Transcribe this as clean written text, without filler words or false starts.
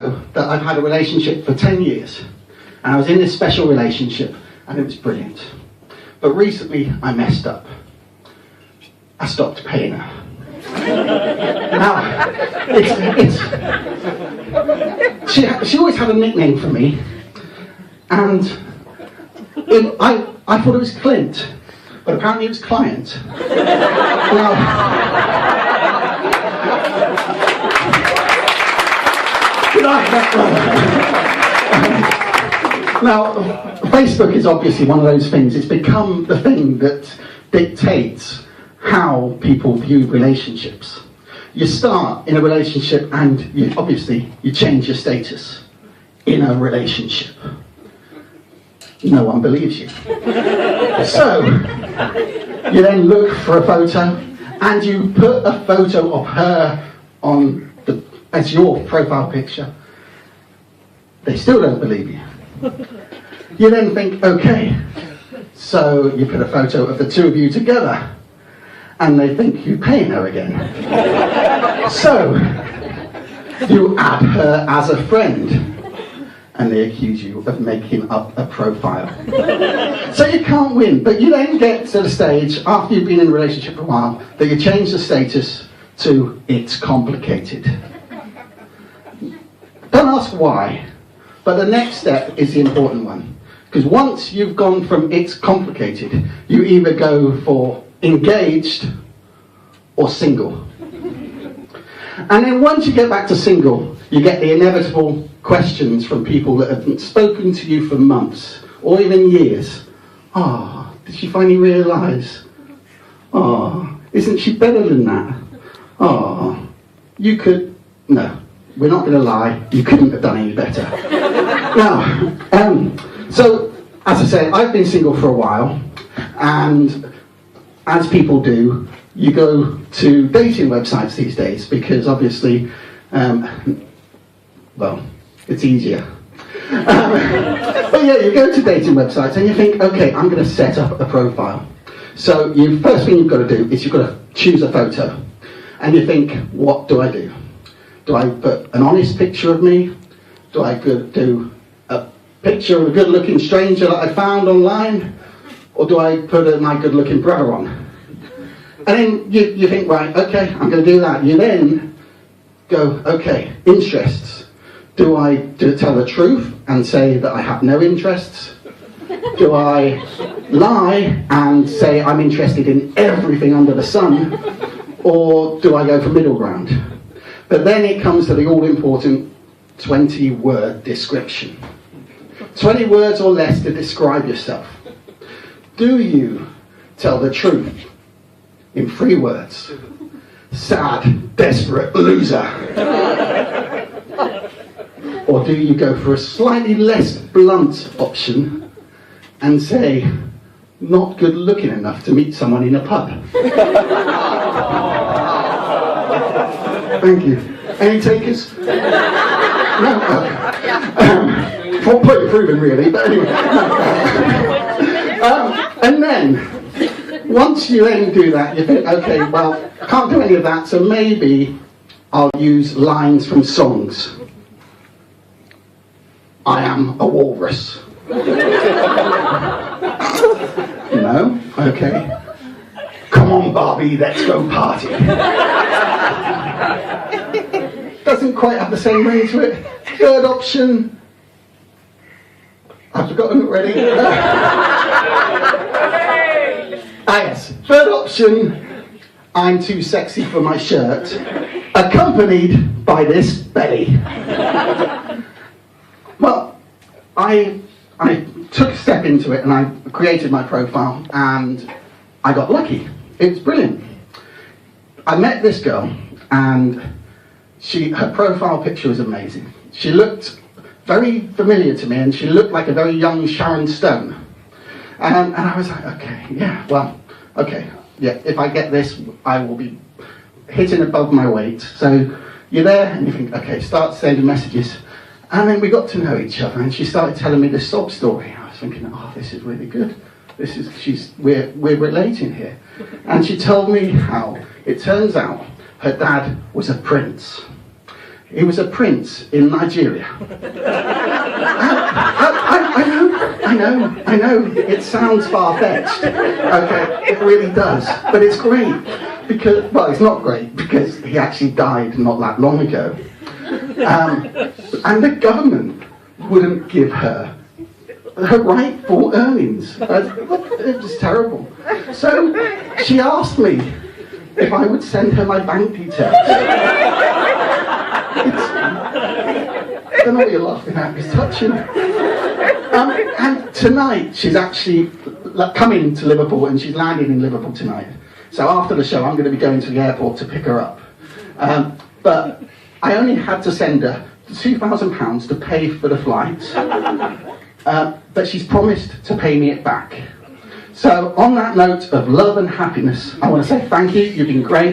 that I've had a relationship for 10 years, and I was in this special relationship, and it was brilliant. But recently, I messed up. I stopped paying her. Now, she always had a nickname for me, and I thought it was Clint, but apparently it was Client. Now, Facebook is obviously one of those things. It's become the thing that dictates how people view relationships. You start in a relationship and you change your status in a relationship. No one believes you. So, you then look for a photo and you put a photo of her as your profile picture. They still don't believe you. You then think, okay, so you put a photo of the two of you together, and they think you're paying her again. So, you add her as a friend, and they accuse you of making up a profile. So you can't win, but you then get to the stage, after you've been in a relationship for a while, that you change the status to it's complicated. Don't ask why, but the next step is the important one. Because once you've gone from it's complicated, you either go for engaged or single. And then once you get back to single, you get the inevitable questions from people that have spoken to you for months, or even years. Oh, did she finally realise? Oh, isn't she better than that? Oh, no, we're not going to lie, you couldn't have done any better. Now, so, as I say, I've been single for a while, and as people do, you go to dating websites these days, because obviously, it's easier. But yeah, you go to dating websites and you think, okay, I'm going to set up a profile. So, first thing you've got to do is you've got to choose a photo. And you think, what do I do? Do I put an honest picture of me? Do I do a picture of a good-looking stranger that I found online? Or do I put my good-looking brother on? And then you think, right, okay, I'm going to do that. You then go, okay, interests. Do I tell the truth and say that I have no interests? Do I lie and say I'm interested in everything under the sun? Or do I go for middle ground? But then it comes to the all-important 20-word description. 20 words or less to describe yourself. Do you tell the truth in 3 words? Sad, desperate loser. Or do you go for a slightly less blunt option and say, not good looking enough to meet someone in a pub? Thank you. Any takers? No? Pretty proven, really, but anyway. And then, once you then do that, you think, okay, well, I can't do any of that, so maybe I'll use lines from songs. I am a walrus. No? Okay. Come on, Barbie, let's go party. Doesn't quite have the same ring to it. Third option. I've forgotten already. Yes. Third option. I'm too sexy for my shirt. Accompanied by this belly. Well, I took a step into it and I created my profile and I got lucky. It was brilliant. I met this girl and her profile picture was amazing. She looked very familiar to me and she looked like a very young Sharon Stone. And I was like, okay, if I get this, I will be hitting above my weight. So you're there and you think, okay, start sending messages. And then we got to know each other and she started telling me this sob story. I was thinking, oh, this is really good. We're relating here. And she told me how it turns out her dad was a prince. He was a prince in Nigeria. I know, it sounds far-fetched. Okay, it really does. But it's great, because, well, it's not great, because he actually died not that long ago. And the government wouldn't give her rightful earnings. It was terrible. So she asked me if I would send her my bank details. I don't know what you're laughing at, it's touching. And tonight she's actually coming to Liverpool, and she's landing in Liverpool tonight. So after the show I'm going to be going to the airport to pick her up. But I only had to send her £2,000 to pay for the flight, but she's promised to pay me it back. So on that note of love and happiness, I want to say thank you, you've been great.